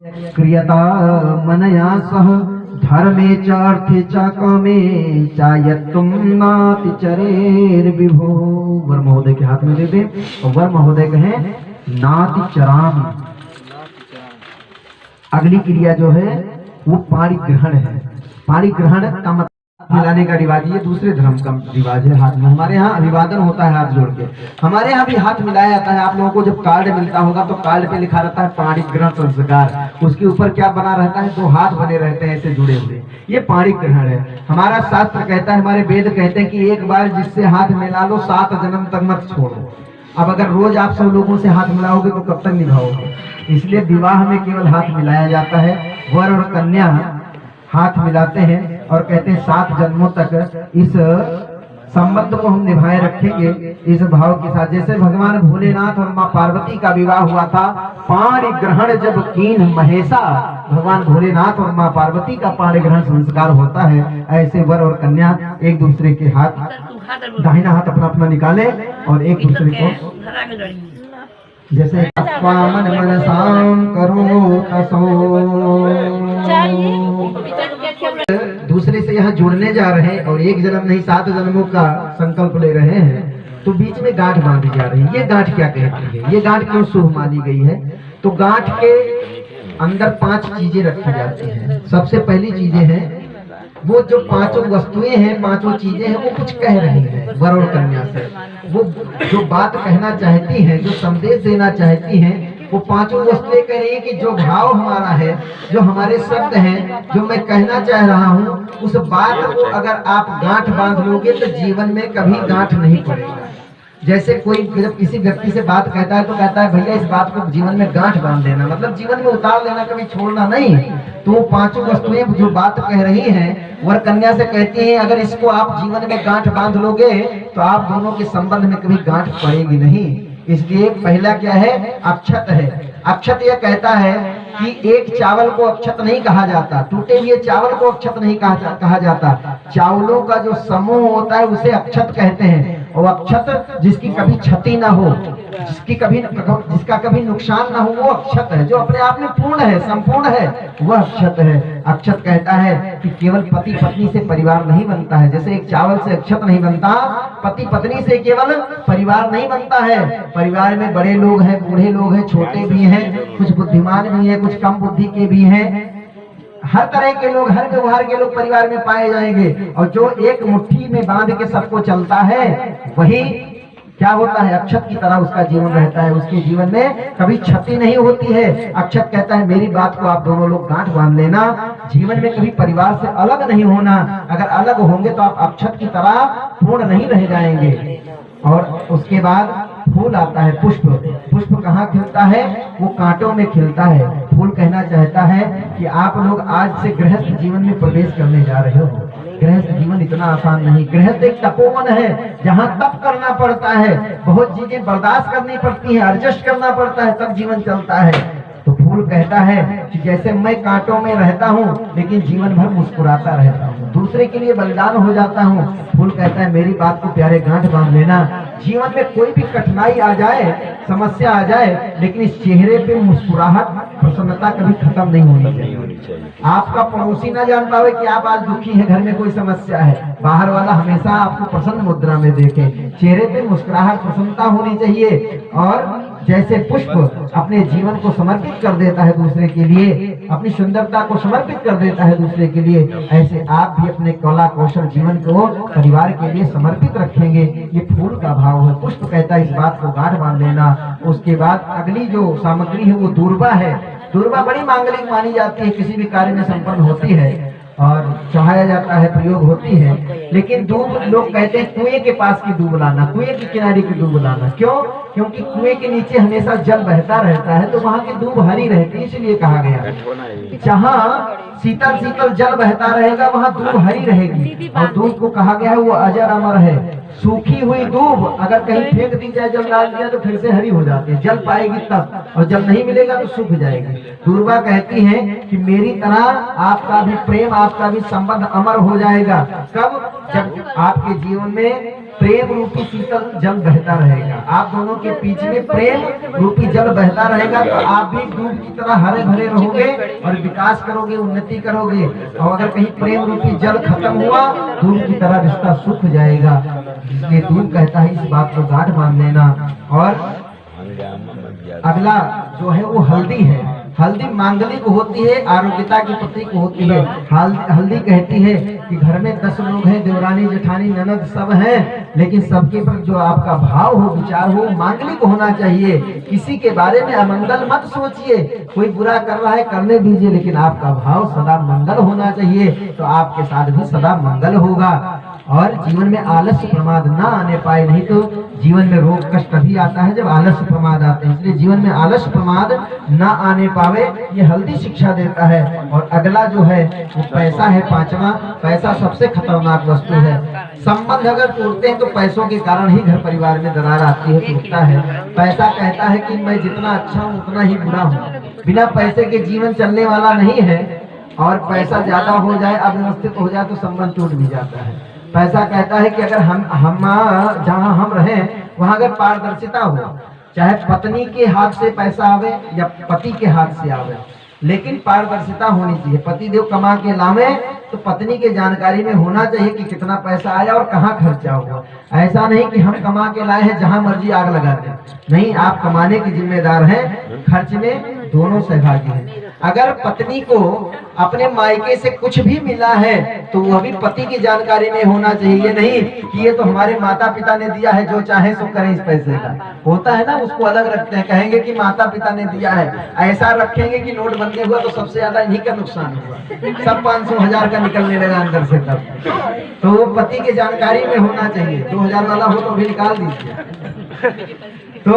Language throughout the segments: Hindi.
क्रियता मनया सह धर्मे च अर्थे च कामे चायत्तुम नाति चरेर विभो। वर महोदय के हाथ में दे दे और वर महोदय कहें नाति चराम। अगली क्रिया जो है वो पाणी ग्रहण है। पाणी ग्रहण का मतलब मिलाने का रिवाज, ये दूसरे धर्म का रिवाज है। हाथ में हमारे यहाँ अभिवादन होता है हाथ जोड़ के, हमारे यहाँ भी हाथ मिलाया जाता है। आप लोगों को जब कार्ड मिलता होगा तो कार्ड पे लिखा रहता है पाणी ग्रहण संस्कार, उसके ऊपर क्या बना रहता है, दो हाथ बने रहते हैं ऐसे जुड़े हुए, ये पाणी ग्रहण है। हमारा शास्त्र कहता है, हमारे वेद कहते हैं कि एक बार जिससे हाथ मिला लो 7 जन्म तक मत छोड़ो। अब अगर रोज आप सब लोगों से हाथ मिलाओगे तो कब तक निभाओगे, इसलिए विवाह में केवल हाथ मिलाया जाता है। वर और कन्या हाथ मिलाते हैं और कहते हैं 7 जन्मों तक इस संबंध को हम निभाए रखेंगे इस भाव के साथ। जैसे भगवान भोलेनाथ और माँ पार्वती का विवाह हुआ था, पाणी ग्रहण जब कीन महेशा, भगवान भोलेनाथ और माँ पार्वती का पाणी ग्रहण संस्कार होता है। ऐसे वर और कन्या एक दूसरे के हाथ, दाहिना हाथ अपना अपना निकाले और एक दूसरे को जैसे मन मनसाम करो तसो, दूसरे से यहाँ जुड़ने जा रहे हैं और एक जन्म नहीं 7 जन्मों का संकल्प ले रहे हैं, तो बीच में गांठ बांधी जा रही है। ये गांठ क्या कहती है, ये गांठ क्यों शुभ मानी गई है? तो गांठ के अंदर 5 चीजें रखी जाती हैं। सबसे पहली चीजें हैं वो जो 5 वस्तुएं हैं, 5 चीजें हैं, वो कुछ कह रही हैं वर और कन्या से। वो जो बात कहना चाहती हैं, जो संदेश देना चाहती हैं, वो 5 वस्तुएं कह रही है कि जो भाव हमारा है, जो हमारे शब्द हैं, जो मैं कहना चाह रहा हूँ, उस बात को अगर आप गांठ बांध लोगे तो जीवन में कभी गांठ नहीं पड़ेगा। जैसे कोई जब किसी व्यक्ति से बात कहता है तो कहता है भैया इस बात को जीवन में गांठ बांध देना, मतलब जीवन में उतार लेना, कभी छोड़ना नहीं। तो 5 वस्तुएं जो बात कह रही हैं, वर कन्या से कहती हैं अगर इसको आप जीवन में गांठ बांध लोगे तो आप दोनों के संबंध में कभी गांठ पड़ेगी नहीं। इसलिए पहला क्या है, अक्षत है। अक्षत यह कहता है कि एक चावल को अक्षत नहीं कहा जाता, टूटे हुए चावल को अक्षत नहीं कहा जाता। चावलों का जो समूह होता है उसे अक्षत कहते हैं। और अक्षत जिसकी कभी क्षति ना हो, जिसका कभी नुकसान ना हो, वो अक्षत है। जो अपने आप में पूर्ण है, संपूर्ण है, वह अक्षत है। अक्षत कहता है कि केवल पति पत्नी से परिवार नहीं बनता है, जैसे एक चावल से अक्षत नहीं बनता, पति पत्नी से केवल परिवार नहीं बनता है। परिवार में बड़े लोग हैं, बूढ़े लोग हैं, छोटे भी हैं, कुछ बुद्धिमान भी हैं, कुछ कम बुद्धि के भी हैं। हर तरह के लोग, हर व्यवहार के लोग परिवार में पाए जाएंगे। और जो एक मुट्ठी में बांध के सबको चलता है, वही क्या होता है, अक्षत की तरह उसका जीवन रहता है। उसके जीवन में कभी क्षति नहीं होती है। अक्षत कहता है मेरी बात को आप दोनों लोग गांठ बांध लेना, जीवन में कभी परिवार से अलग नहीं होना। अगर अलग होंगे तो आप अक्षत की तरह पूर्ण नहीं रह जाएंगे। और उसके बाद फूल आता है, पुष्प। पुष्प कहाँ खिलता है, वो कांटों में खिलता है। फूल कहना चाहता है कि आप लोग आज से गृहस्थ जीवन में प्रवेश करने जा रहे हो। गृहस्थ जीवन इतना आसान नहीं। गृहस्थ एक तपोवन है जहाँ तप करना पड़ता है, बहुत चीजें बर्दाश्त करनी पड़ती है, एडजस्ट करना पड़ता है, तब जीवन चलता है। तो फूल कहता है कि जैसे मैं कांटों में रहता हूँ लेकिन जीवन भर मुस्कुराता रहता हूँ, दूसरे के लिए बलिदान हो जाता हूँ। फूल कहता है मेरी बात को प्यारे गांठ बांध लेना। जीवन में कोई भी कठिनाई आ जाए, समस्या आ जाए, लेकिन इस चेहरे पे मुस्कुराहट, प्रसन्नता कभी खत्म नहीं होनी चाहिए। आपका पड़ोसी ना जान पावे कि आप आज दुखी है, घर में कोई समस्या है। बाहर वाला हमेशा आपको प्रसन्न मुद्रा में देखे, चेहरे पे मुस्कुराहट, प्रसन्नता होनी चाहिए। और जैसे पुष्प अपने जीवन को समर्पित कर देता है दूसरे के लिए, अपनी सुंदरता को समर्पित कर देता है दूसरे के लिए, ऐसे आप भी अपने कला कौशल जीवन को परिवार के लिए समर्पित रखेंगे। ये फूल का भाव है। पुष्प कहता है इस बात को गांठ बांध लेना। उसके बाद अगली जो सामग्री है वो दूर्वा है। दूर्वा बड़ी मांगलिक मानी जाती है, किसी भी कार्य में संपन्न होती है और चढ़ाया जाता है, प्रयोग होती है। लेकिन दूब लोग कहते हैं कुएं के पास की दूब लाना, कुएं की किनारे की दूब लाना। क्यों? क्योंकि कुएं के नीचे हमेशा जल बहता रहता है, तो वहां की दूब हरी रहती है, इसलिए कहा गया। जहाँ शीतल शीतल जल बहता रहेगा वहां दूब हरी रहेगी। और दूब को कहा गया है वो अजर अमर है। सूखी हुई दूब अगर कहीं फेंक दी जाए, जल डाल दिया तो फिर से हरी हो जाती है, जल पाएगी तब, और जल नहीं मिलेगा तो सूख जाएगी। दूर्वा कहती है कि मेरी तरह आपका भी प्रेम, आपका भी संबंध अमर हो जाएगा। कब? जब आपके जीवन में प्रेम रूपी शीतल जल बहता रहेगा। आप दोनों के बीच में प्रेम रूपी जल बहता रहेगा तो आप भी दूध की तरह हरे भरे रहोगे और विकास करोगे, उन्नति करोगे। और अगर कहीं प्रेम रूपी जल खत्म हुआ, दूध की तरह रिश्ता सूख जाएगा। इसलिए दूध कहता है इस बात को गाढ़ मान लेना। और अगला जो है वो हल्दी है। हल्दी मांगलिक होती है, आरोग्यता की प्रतीक होती है। हल्दी कहती है कि घर में 10 लोग हैं, देवरानी जेठानी ननद सब हैं, लेकिन सबके पर जो आपका भाव हो, विचार हो, मांगलिक होना चाहिए। किसी के बारे में अमंगल मत सोचिए। कोई बुरा कर रहा है करने दीजिए, लेकिन आपका भाव सदा मंगल होना चाहिए, तो आपके साथ भी सदा मंगल होगा। और जीवन में आलस्य प्रमाद ना आने पाए, नहीं तो जीवन में रोग कष्ट तभी आता है जब आलस्य प्रमाद आते हैं। इसलिए जीवन में आलस्य प्रमाद ना आने पावे, ये हल्दी शिक्षा देता है। और अगला जो है वो पैसा है, 5वां। पैसा सबसे खतरनाक वस्तु है। संबंध अगर टूटते हैं तो पैसों के कारण ही घर परिवार में दरार आती है, टूटता है। पैसा कहता है कि मैं जितना अच्छा हूँ उतना ही बुरा हूँ। बिना पैसे के जीवन चलने वाला नहीं है। और पैसा ज्यादा हो जाए, अव्यवस्थित हो जाए तो संबंध टूट भी जाता है। पैसा कहता है कि अगर हम जहाँ हम रहें वहाँ अगर पारदर्शिता हो, चाहे पत्नी के हाथ से पैसा आवे या पति के हाथ से आवे, लेकिन पारदर्शिता होनी चाहिए। पति देव कमा के लावे तो पत्नी के जानकारी में होना चाहिए कि कितना पैसा आया और कहाँ खर्चा हुआ। ऐसा नहीं कि हम कमा के लाए हैं जहाँ मर्जी आग लगा दें। नहीं, आप कमाने की जिम्मेदार हैं, खर्च में दोनों सहभागी हैं। अगर पत्नी को अपने मायके से कुछ भी मिला है तो वह भी पति की जानकारी में होना चाहिए। नहीं कि ये तो हमारे माता पिता ने दिया है, जो चाहे सो करें इस पैसे का। होता है ना, उसको अलग रखते हैं, कहेंगे कि माता पिता ने दिया है। ऐसा रखेंगे कि नोट बनने हुआ तो सबसे ज्यादा इन्हीं का नुकसान हुआ, सब 500-1000 का निकलने लगा अंदर से। तब तो वो पति की जानकारी में होना चाहिए। 2000 वाला हो तो भी निकाल दीजिए। तो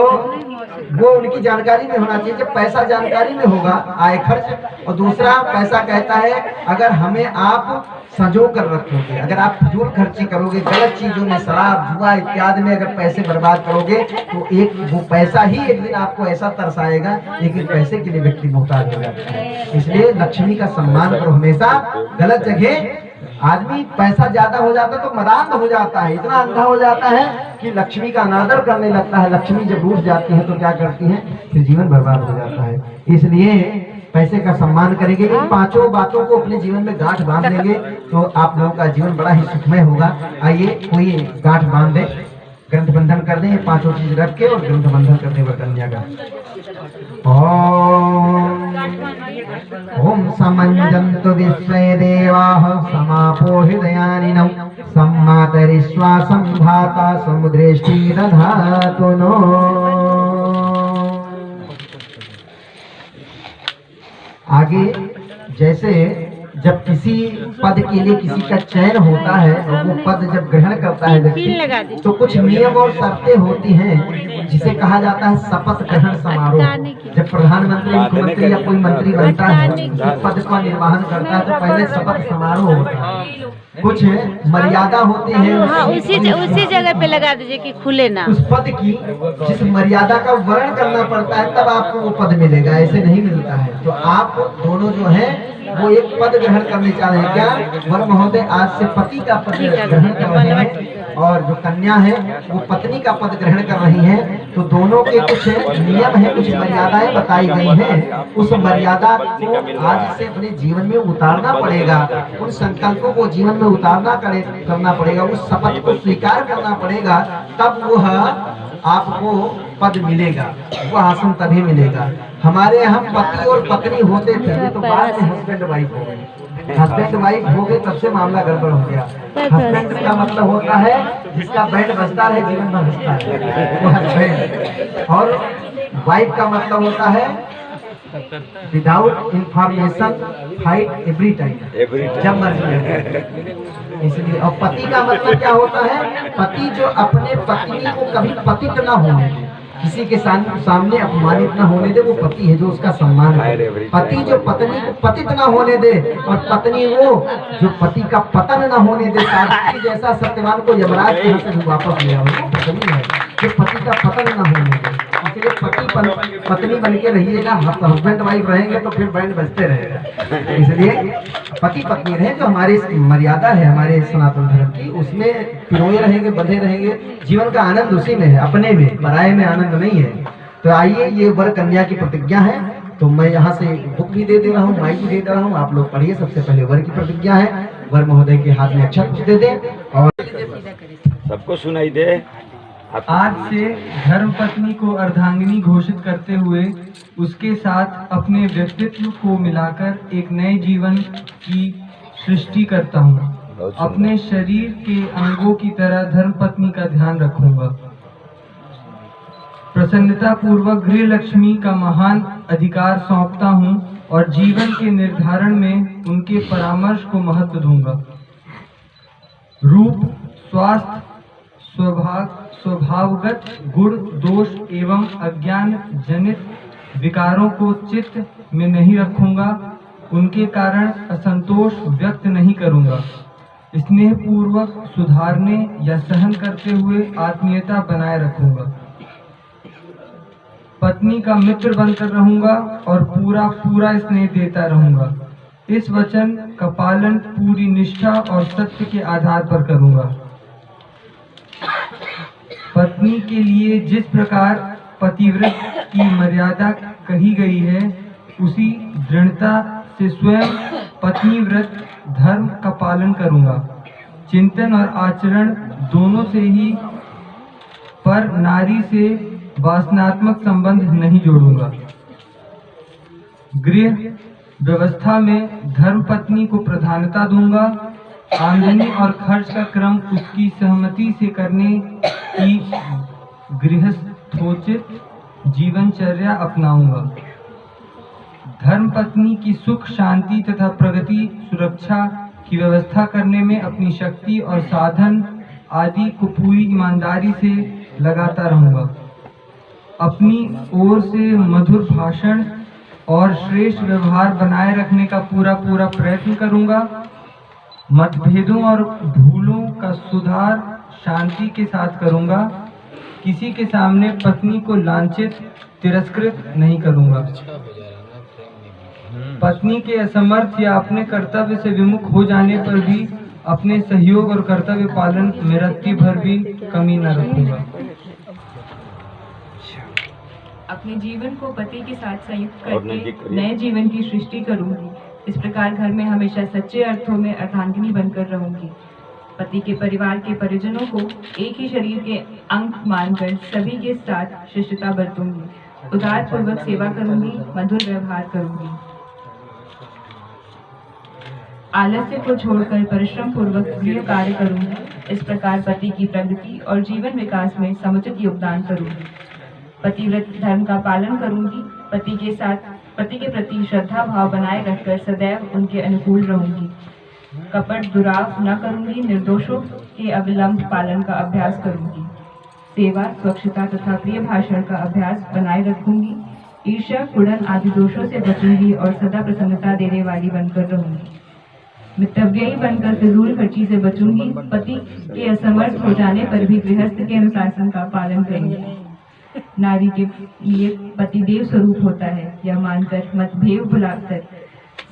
वो उनकी जानकारी में होना चाहिए। जब पैसा जानकारी में होगा, आय खर्च। और दूसरा, पैसा कहता है अगर हमें आप संजो कर रखोगे, अगर आप फिजूल खर्ची करोगे, गलत चीजों में, शराब जुआ इत्यादि में अगर पैसे बर्बाद करोगे तो एक वो पैसा ही एक दिन आपको ऐसा तरसाएगा, लेकिन पैसे के लिए व्यक्ति मोहताज हो जाता है। इसलिए लक्ष्मी का सम्मान करो हमेशा। गलत जगह आदमी पैसा ज्यादा हो जाता है तो मदान हो जाता है, इतना अंधा हो जाता है कि लक्ष्मी का अनादर करने लगता है। लक्ष्मी जब रूठ जाती है तो क्या करती है, फिर जीवन बर्बाद हो जाता है। इसलिए पैसे का सम्मान करेंगे, इन 5 बातों को अपने जीवन में गांठ बांध लेंगे तो आप लोगों का जीवन बड़ा ही सुखमय होगा। आइए कोई गांठ बांध दे, ग्रंथ बंधन कर दें। 5 चीज रख के और ग्रंथ बंधन करने पर कन्या का ओम समंजन्तु विश्वे देवाः समापो हृदयानिनौ सम्मातरिश्वा संधाता समुद्रेष्टि दधातु नो। आगे जैसे जब किसी पद के लिए किसी का चयन होता है और वो पद जब ग्रहण करता है व्यक्ति, तो कुछ नियम और शर्तें होती हैं जिसे कहा जाता है शपथ ग्रहण समारोह। जब प्रधानमंत्री, मुख्यमंत्री या कोई मंत्री बनता है, पद का निर्वहन करता है, तो पहले शपथ समारोह होता है। कुछ मर्यादा होती है, उसी जगह पे लगा दीजिए कि खुले ना। उस पद की जिस मर्यादा का वर्ण करना पड़ता है तब आपको वो पद मिलेगा, ऐसे नहीं मिलता है। तो आप दोनों जो है वो एक पद ग्रहण करने चाह रहे हैं। क्या वर महोदय आज से पति का पद ग्रहण कर रहे हैं और जो कन्या है वो पत्नी का पद ग्रहण कर रही है। तो दोनों के कुछ नियम है, कुछ मर्यादाएं बताई गई हैं। उस मर्यादा को आज से अपने जीवन में उतारना पड़ेगा, उन संकल्पों को जीवन में उतारना करना पड़ेगा, उस शपथ को स्वीकार करना पड़ेगा, तब वह आपको पद मिलेगा, वो आसन तभी मिलेगा। हमारे यहाँ पति और पत्नी होते थे, ये तो बाद में हस्बैंड वाइफ हो गए। हस्बैंड वाइफ हो गए तब से मामला गड़बड़ हो गया। हस्बैंड का मतलब होता है जिसका बैंड बजता है, जीवन भर हंसता है, वो हस्बैंड। और वाइफ का मतलब होता है without information fight every time, जब मर्जी। इसलिए और पति का मतलब क्या होता है, पति जो अपने पत्नी को कभी पतित न होने दे, किसी के सामने अपमानित न होने दे, वो पति है जो उसका सम्मान है। पति जो पत्नी को पतित न होने दे और पत्नी वो जो पति का पतन न होने दे। सावित्री जैसा सत्यवान को यमराज के यहाँ से वापस ले आओ, वो पत्नी है जो पति का पतन न होने दे। इसलिए पत्नी बन के रहिएगा। हस्बैंड वाइफ रहेंगे तो फिर बैंड बजते रहेगा। इसलिए पति पत्नी रहे, जो हमारी मर्यादा है हमारे सनातन धर्म की, उसमें पिरोए रहेंगे, बंधे रहेंगे। जीवन का आनंद उसी में है, अपने में, पराये में आनंद नहीं है। तो आइए, ये वर कन्या की प्रतिज्ञा है। तो मैं यहाँ से बुक भी दे रहा हूँ, माइक भी दे रहा हूँ, आप लोग पढ़िए। सबसे पहले वर की प्रतिज्ञा है, वर महोदय के हाथ में अक्षत दे दें और सबको सुनाई दे। आज से धर्म पत्नी को अर्धांगिनी घोषित करते हुए उसके साथ अपने व्यक्तित्व को मिलाकर एक नए जीवन की सृष्टि करता हूँ। अपने शरीर के अंगों की तरह धर्म पत्नी का ध्यान रखूंगा। प्रसन्नता पूर्वक गृह लक्ष्मी का महान अधिकार सौंपता हूँ और जीवन के निर्धारण में उनके परामर्श को महत्व दूंगा। रूप, स्वास्थ्य, स्वभावगत गुण, दोष एवं अज्ञान जनित विकारों को चित्त में नहीं रखूंगा। उनके कारण असंतोष व्यक्त नहीं करूंगा। स्नेह पूर्वक सुधारने या सहन करते हुए आत्मीयता बनाए रखूंगा। पत्नी का मित्र बनकर रहूंगा और पूरा स्नेह देता रहूंगा। इस वचन का पालन पूरी निष्ठा और सत्य के आधार पर करूंगा। पत्नी के लिए जिस प्रकार पतिव्रत की मर्यादा कही गई है, उसी दृढ़ता से स्वयं पत्नीव्रत धर्म का पालन करूंगा। चिंतन और आचरण दोनों से ही पर नारी से वासनात्मक संबंध नहीं जोड़ूंगा। गृह व्यवस्था में धर्म पत्नी को प्रधानता दूंगा। आमदनी और खर्च का क्रम उसकी सहमति से करने की गृहस्थोचित जीवनचर्या अपनाऊंगा। धर्म पत्नी की सुख, शांति तथा प्रगति, सुरक्षा की व्यवस्था करने में अपनी शक्ति और साधन आदि को पूरी ईमानदारी से लगाता रहूंगा। अपनी ओर से मधुर भाषण और श्रेष्ठ व्यवहार बनाए रखने का पूरा प्रयत्न करूंगा। मतभेदों और भूलों का सुधार शांति के साथ करूंगा। किसी के सामने पत्नी को लांछित, तिरस्कृत नहीं करूंगा। पत्नी के असमर्थ या अपने कर्तव्य से विमुख हो जाने पर भी अपने सहयोग और कर्तव्य पालन में रत्ती भर भी कमी न रखूंगा। अपने जीवन को पति के साथ संयुक्त करके नए जीवन की सृष्टि करूंगी। इस प्रकार घर में हमेशा सच्चे अर्थों में अर्धांगिनी बनकर रहूंगी। पति के परिवार के परिजनों को एक ही शरीर के अंग मानकर सभी के साथ शिष्टता बरतूंगी। उदार पूर्वक सेवा करूंगी, मधुर व्यवहार करूंगी। आलस्य को छोड़कर परिश्रम पूर्वक गृह कार्य करूंगी। इस प्रकार पति की प्रगति और जीवन विकास में समुचित योगदान करूंगी। पतिव्रत धर्म का पालन करूंगी। पति के प्रति श्रद्धा भाव बनाए रखकर सदैव उनके अनुकूल रहूंगी। कपट दुराव न करूंगी। निर्दोषों के अविलंब पालन का अभ्यास करूंगी। सेवा, स्वच्छता तथा प्रिय भाषण का अभ्यास बनाए रखूंगी। ईर्ष्या, कुड़न आदि दोषों से बचूंगी और सदा प्रसन्नता देने वाली बनकर रहूंगी। मितव्ययी बनकर फिजूल खर्ची से बचूंगी। पति के असमर्थ हो जाने पर भी गृहस्थ के अनुशासन का पालन करूंगी। नारी के लिए पति देव स्वरूप होता है, यह मानकर मतभेद भुलाकर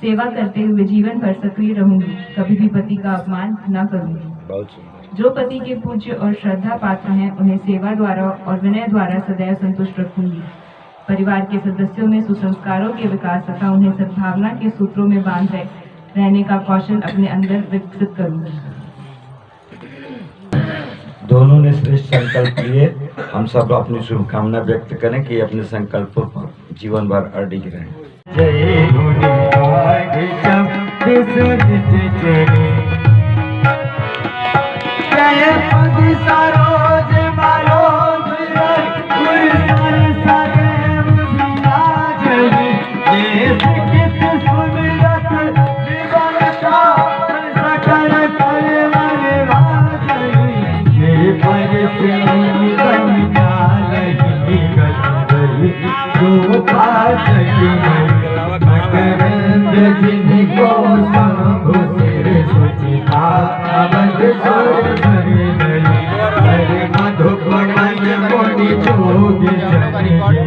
सेवा करते हुए जीवन भर सक्रिय रहूंगी। कभी भी पति का अपमान न करूंगी। जो पति के पूज्य और श्रद्धा पात्र हैं, उन्हें सेवा द्वारा और विनय द्वारा सदैव संतुष्ट रखूंगी। परिवार के सदस्यों में सुसंस्कारों के विकास तथा उन्हें सद्भावना के सूत्रों में बांधे रहने का कौशल अपने अंदर विकसित करूंगी। दोनों ने श्रेष्ठ संकल्प लिए। हम सब अपनी शुभकामना व्यक्त करें कि अपने संकल्पों पर जीवन भर अडिग रहें। जय मधुबन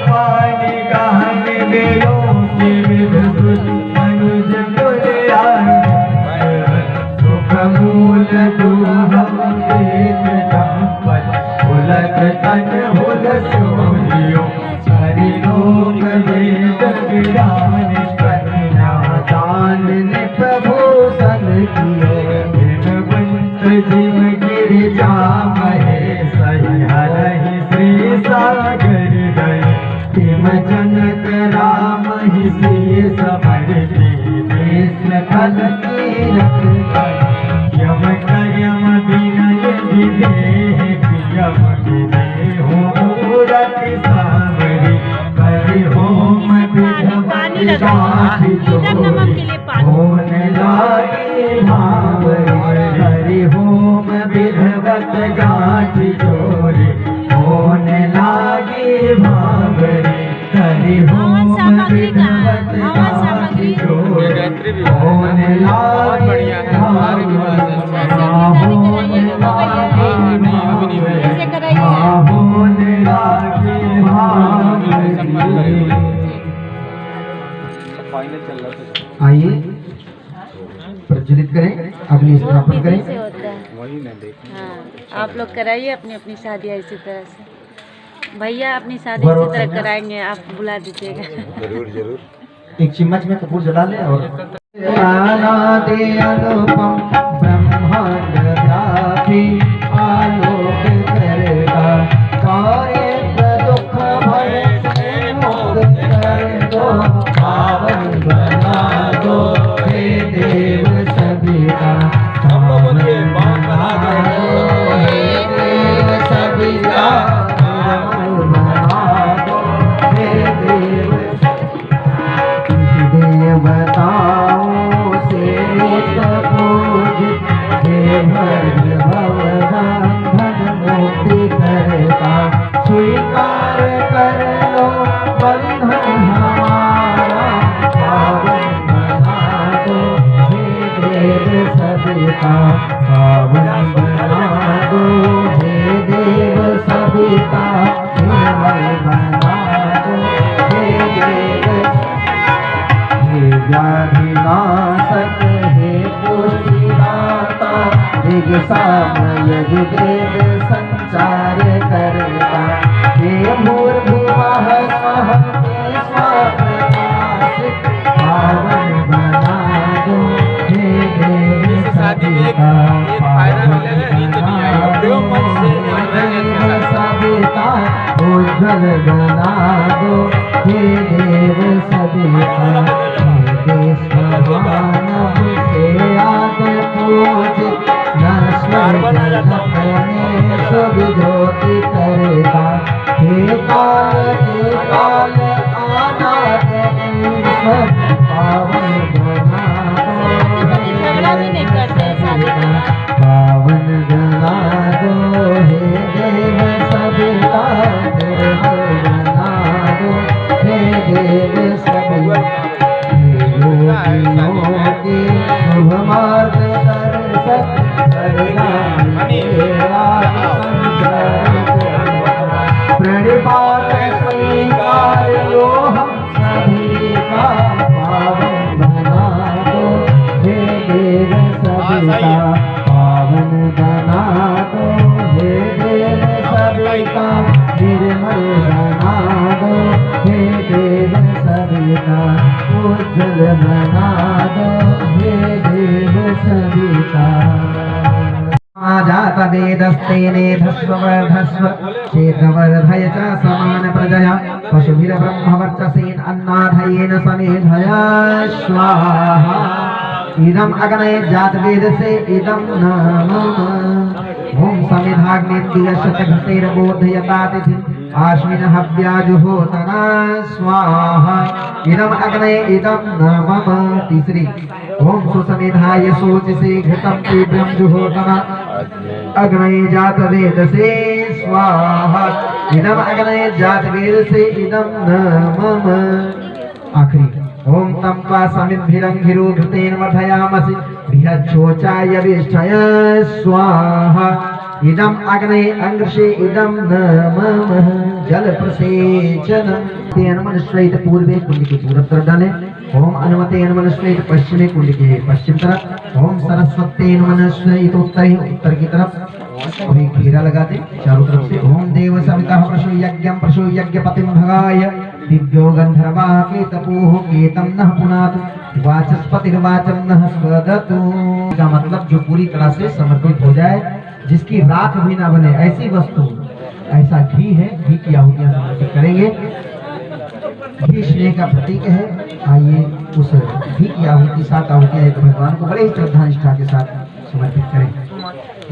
पानी गहन दिलों की विधुत अनुज गुणयान सुख मूल दूहम वेद संपत उलग तन हुल सोहियो हरि लोक वेद विरान कन्यादान ने प्रभु सन किए बिनवंत जिम गिरिजा महेश हरहि श्री सागर गए तिम जनक राम ही श्री समर्पी कृष्ण कल तीरथ यम कयम विनय विदेह यम विदेह मूरति सावरी हरि होम पानी लगाओ, इधर नमक के लिए पानी। होन लागे भावरी हरि होम विधवत गांठ जोरी होन लागे भावरी हरि होम विधवत गांठ जोरी होन लागे भावरी होन लागे भावरी। आइए प्रज्वलित करें, अग्नि स्थापन विधि करें। से होता है। हाँ, आप लोग कराइए अपनी अपनी शादी इसी तरह से। भैया अपनी शादी इसी तरह कराएंगे, आप बुला दीजिएगा। एक चम्मच में कपूर जला ले और अनादि अनुपम ब्रह्मांड व्यापी आलोक करता कार्य दुख भय से मुक्त कर दो पावन बना दो हे देव सभी का पावन बना दो हे देव सभी का पावन बना दो हे देव देवताओं से पूजित हे भगवान मुक्ति करता स्वीकार कर लो बंधन हमारा पावन बना दो हे देव सभी का पावन बना दो हे देव सभी का निर्मल बना दो हे देव व्याधिनाशक हे पुष्टिदाता ऋग साम यजुर्वेद संचार करता हे भूर्भुवः स्वः हे स्वप्रकाश पावन बना दो हे देव सभी का पावन बना दो हे देव सभी का उज्ज्वल बना दो हे देव सभी का मानव से आद पूजित नश्वर शुभ ज्योति करता हे काल अनाथ ईश्वर पावन बना दो झगड़ा भी नहीं करते हैं शादी में। पावन बना दो हे देव सभी का निर्मल बना दो हे देव सभी शुभ मार्ग दर्शक प्रणिपात स्वीकार लो हम सभी का पावन बना दो हे देव सभी का पावन बना दो हे देव सभी का निर्मल बना दो हे देव सभी का उज्जवल बना दो हे देव सभी का जात वेदस्तेने धस्ववर्धस्व चेतवर्धय च समान प्रजया पशुभिर्ब्रह्मवर्चसेन अन्नाधयेन समेधय स्वाहा इदम अग्नये जात वेद से इदम नमः ओम समिधाग्नेन्द्रियशतघसेर्बोधयतातिथिं आश्विन हव्याजुहोतना स्वाहा इदम अग्नये इदम नमः तीसरी ओम सुसमिधाय शोचसे घृतं तीव्रं जुहोतना अग्नये जात वेद से स्वाहा इदम अग्नये जात वेद से इदम नमः आखिरी ओम तंपा समिद्भिरंघिरो घृतेन वर्धयामसि बृहच्छोचाय विष्ठय स्वाहा इदम अग्ने अंग्रशे इदम नमः जल प्रसेचन तेन मनुष्यैत पूर्वे कुंड के पूर्व तरफ डालें। ओम अनुमते मनुष्यैत पश्चिमे कुंड के पश्चिम तरफ। ओम सरस्वती मनुष्यैत उत्तर की तरफ। अभी घेरा लगा दे चारों तरफ से। ओम देव सविता प्रसु यज्ञम प्रसु यज्ञ पतिम भगाय दिव्यो गंधर्वा के तपोह केतम नः पुनात वाचस्पतिर्वाचम नः स्वदतु। का मतलब जो पूरी तरह से समर्पित हो जाए, जिसकी राख भी ना बने ऐसी वस्तु, ऐसा घी है, घी की आहुतियां समर्पित करेंगे। घी स्नेह का प्रतीक है। आइए उस घी की आहुति 7 आहुतियां एक भगवान को बड़े ही श्रद्धा निष्ठा के साथ समर्पित करें।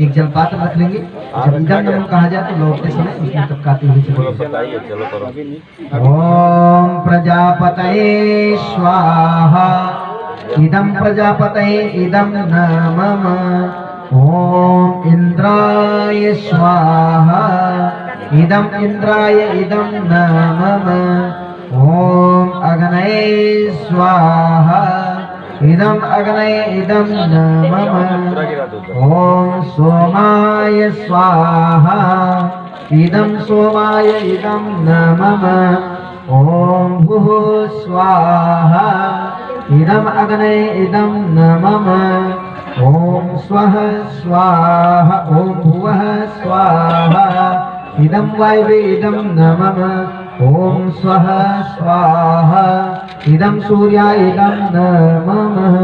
एक जलपात्र रख लेंगे। जब इदम नमः कहा जाए तो लौटते समय उसमें टपकाते हुए चलेंगे। ओम प्रजापतये स्वाहा इदम प्रजापतये इदम नमः। ओम इंद्राय स्वाहा इदम इंद्राय इदम नमः। ओम अग्नये स्वाहा इदम अग्नये इदम नमः। ओम सोमाय स्वाहा इदम सोमाय इदम नमः। ओम भुः स्वाहा इदम अग्नये इदम नमः। ओम स्वः स्वाहा ओम भुवः स्वाहा इदम वायवे इदम नमः। ओम स्वः स्वाहा इदम सूर्याय इदम नमः।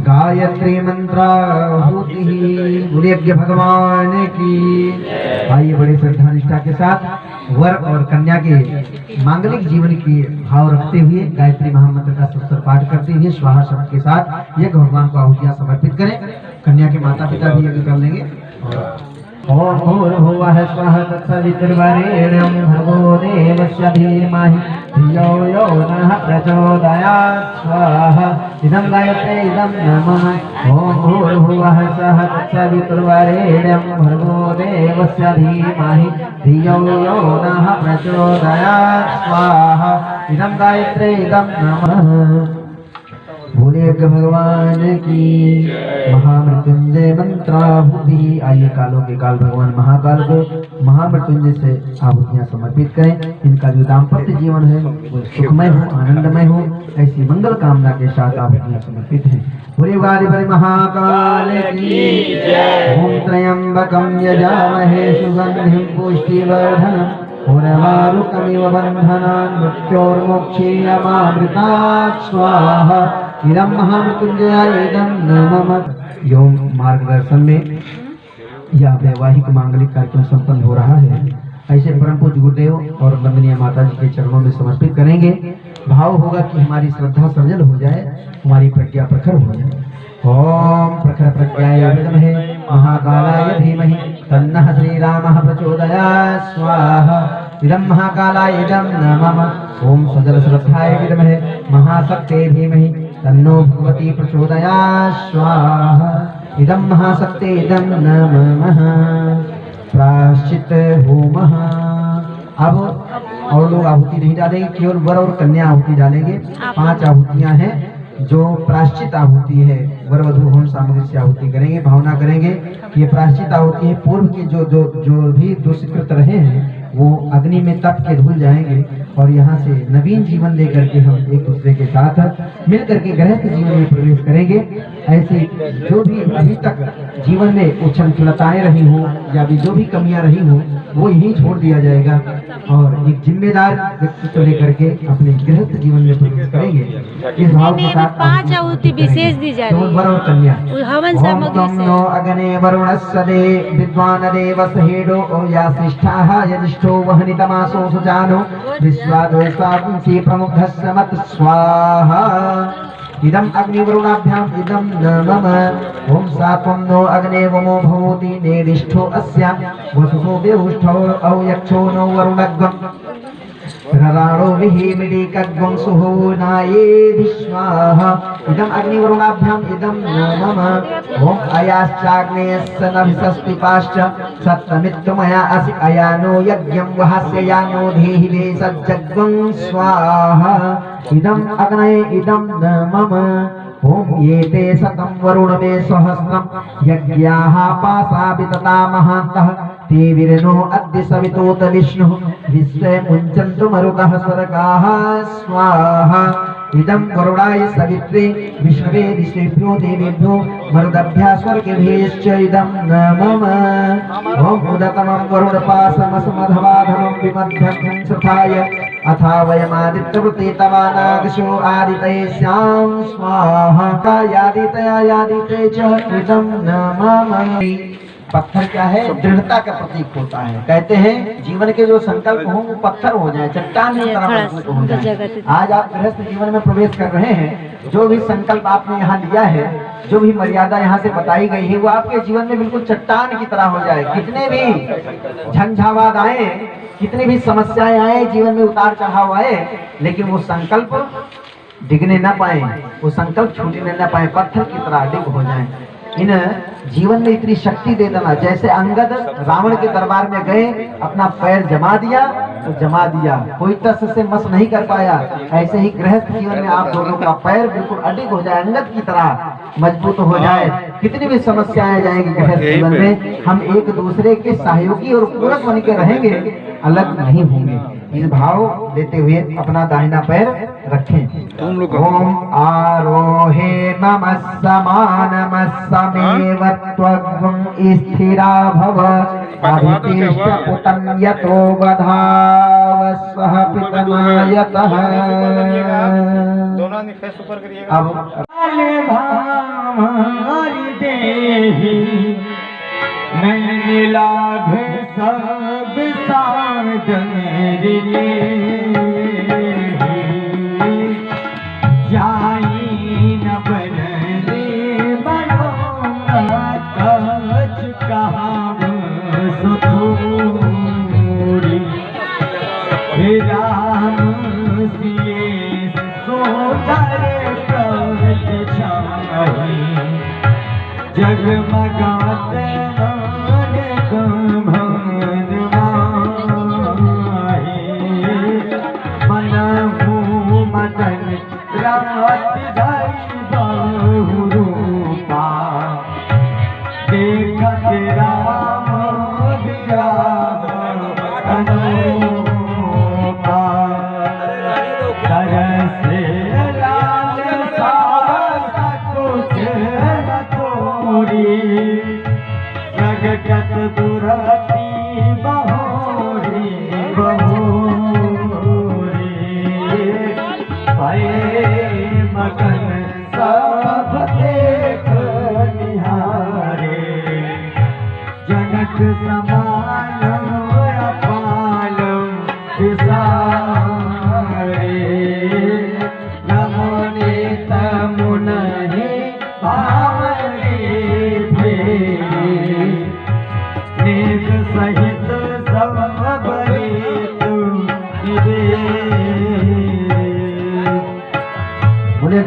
गायत्री मंत्राहुति गुरुयज्ञ भगवान की। आइए बड़े श्रद्धा निष्ठा के साथ वर और कन्या के मांगलिक जीवन की भाव रखते हुए गायत्री महामंत्र का सत्सर पाठ करते हुए स्वाहा शब्द के साथ यज्ञ भगवान को आहुतियां समर्पित करें। कन्या के माता पिता भी यज्ञ कर लेंगे। ओम भूर्भुवः स्वः तत्सवितुर्वरेण्यं भर्गो देवस्य धीमहि धियो यो नः प्रचोदयात् स्वाहा इदं गायत्रे इदं नमः। ओम भूर्भुवः स्वः तत्सवितुर्वरेण्यं भर्गो देवस्य धीमहि धियो यो नः प्रचोदयात् स्वाहा इदं गायत्रे इदं नमः। भोले भगवान की महामृत्युंजय मंत्राहुति। आइए कालों के काल भगवान महाकाल को महामृत्युंजय से आहुतियां समर्पित करें। इनका जो दाम्पत्य जीवन है वो सुखमय हो, आनंदमय हो, ऐसी मंगल कामना के साथ आहुतियां समर्पित हैं। भोले वाले महाकाल की ओम त्र्यंबकं यजामहे सुगंधिं पुष्टिवर्धनम् उर्वारुकमिव बन्धनान् मृत्योर्मोक्षीयमामृतात् स्वाहा इदं महामृत्युंजयाय इदं नमः। योग मार्गदर्शन में या वैवाहिक मांगलिक कार्यक्रम संपन्न हो रहा है। ऐसे परम पूज्य गुरुदेव और वंदनीय माता जी के चरणों में समर्पित करेंगे। भाव होगा कि हमारी श्रद्धा सजल हो जाए, हमारी प्रज्ञा प्रखर हो जाए। ओम प्रखर प्रज्ञाय विद्महे महाकालाय धीमहि तन्नः श्रीरामः प्रचोदयात् स्वाहा इदं महाकालाय इदं नमः। ओम सजल श्रद्धाय विद्महे महाशक्ते धीमहि तन्नो भगवती प्रचोदयात् स्वाहा इदं महाशक्ते इदं नमः। प्राश्चित होमः। अब और लोग आहुति नहीं डालेंगे, केवल वर और कन्या आहुति डालेंगे। 5 आहुतियां हैं जो प्राश्चित आहुति है। वर वधू होम सामग्री से आहुति करेंगे। भावना करेंगे कि ये प्राश्चित आहुति है। पूर्व के जो भी दुष्कृत रहे हैं वो अग्नि में तप के धुल जाएंगे और यहाँ से नवीन जीवन लेकर के हम एक दूसरे के साथ मिल करके गृहस्थ जीवन में प्रवेश करेंगे। ऐसे जो भी अभी तक जीवन में उछलताएं रही हो या भी जो भी कमियां रही हो वो यही छोड़ दिया जाएगा और एक जिम्मेदार व्यक्तित्व लेकर के अपने गृहस्थ जीवन में प्रवेश करेंगे। इस भाव के साथ 5 आहुति विशेष दी जा रही है वर और कन्या। हवन सामग्री से। अग्ने वरुणस्य दे विद्वान देवस्य हेडो या श्रेष्ठाः यजिष्ठो वहनितमासो सुजानो विश्वाद्वैस्वांसि प्रमुखस्य मत स्वाहा इदम अग्निवरुणाभ्याम इदम नमः। ओम सात्वं नो अग्ने वमो भवति नेदिष्ठो अस्या वसुसो देवुष्ठो औ यक्षो नो वरुणग्वम् राणो विहीमिडी कद्वं सुहोनायेधि स्वाहा इदम् अग्निवरुणाभ्याम् इदं मम ओम अयाश्चाग्नेयस्य नभिषस्तिपाश्च सत्तमित्तमया असि अयानो यज्ञं वहस्य यानो धेहि वे सज्जग्वं स्वाहा इदम् अग्नये इदं मम ओम ये ते सतं वरुण मे सहस्रं यज्ञाः पासा वितता महान्तः ते विरनो अद्य सवितोत विष्णुः विश्वे मुञ्चन्तु मरुतः स्वर्गाः स्वाहा इदं वरुणाय सवित्रे विष्णवे ऋषिभ्यो देवेभ्यो मरुदभ्यः स्वर्गेभ्यश्च इदं मम ओम उदतमं वरुणपासमसमधवाधमं विमध्यं सथाय अथा वयमादित्यवृते तवानागशो आदितये स्यां स्वाहा यादितया यादिते च इदं मम। पत्थर क्या है? दृढ़ता का प्रतीक होता है। कहते हैं जीवन के जो संकल्प हों वो पत्थर हो जाए, चट्टान की तरह मजबूत हो जाए। आज आप गृहस्थ जीवन में प्रवेश कर रहे हैं, जो भी संकल्प आपने यहाँ लिया है, जो भी मर्यादा यहाँ से बताई गई है, वो आपके जीवन में बिल्कुल चट्टान की तरह हो जाए। कितने भी झंझावात आए, कितनी भी समस्याएं आए, जीवन में उतार चढ़ाव आए, लेकिन वो संकल्प डिगने न पाए, वो संकल्प छूटने न पाए, पत्थर की तरह अडिग हो जाए। इन जीवन में इतनी शक्ति दे देना, जैसे अंगद रावण के दरबार में गए, अपना पैर जमा दिया तो जमा दिया, कोई तस से मस नहीं कर पाया। ऐसे ही गृहस्थ जीवन में आप दोनों का पैर बिल्कुल अडिग हो जाए, अंगद की तरह मजबूत हो जाए। कितनी भी समस्याएं जाएंगी गृहस्थ जीवन में, हम एक दूसरे के सहयोगी और पूरक बन के रहेंगे, अलग नहीं होंगे। इस भाव देते हुए अपना दाहिना पैर रखें। ओम आरोहे नमः समानमस्समेव त्वं स्थिरा भव अभितिष्ठ पुतं यतो वधावस्सह पितनायतः। अब भामारि देहि नैन लाभ सब साधन रे जाई न बररे मनोरथ कहाव सुथोरी हे राम सिए सोधर प्रवत छाही जगमगात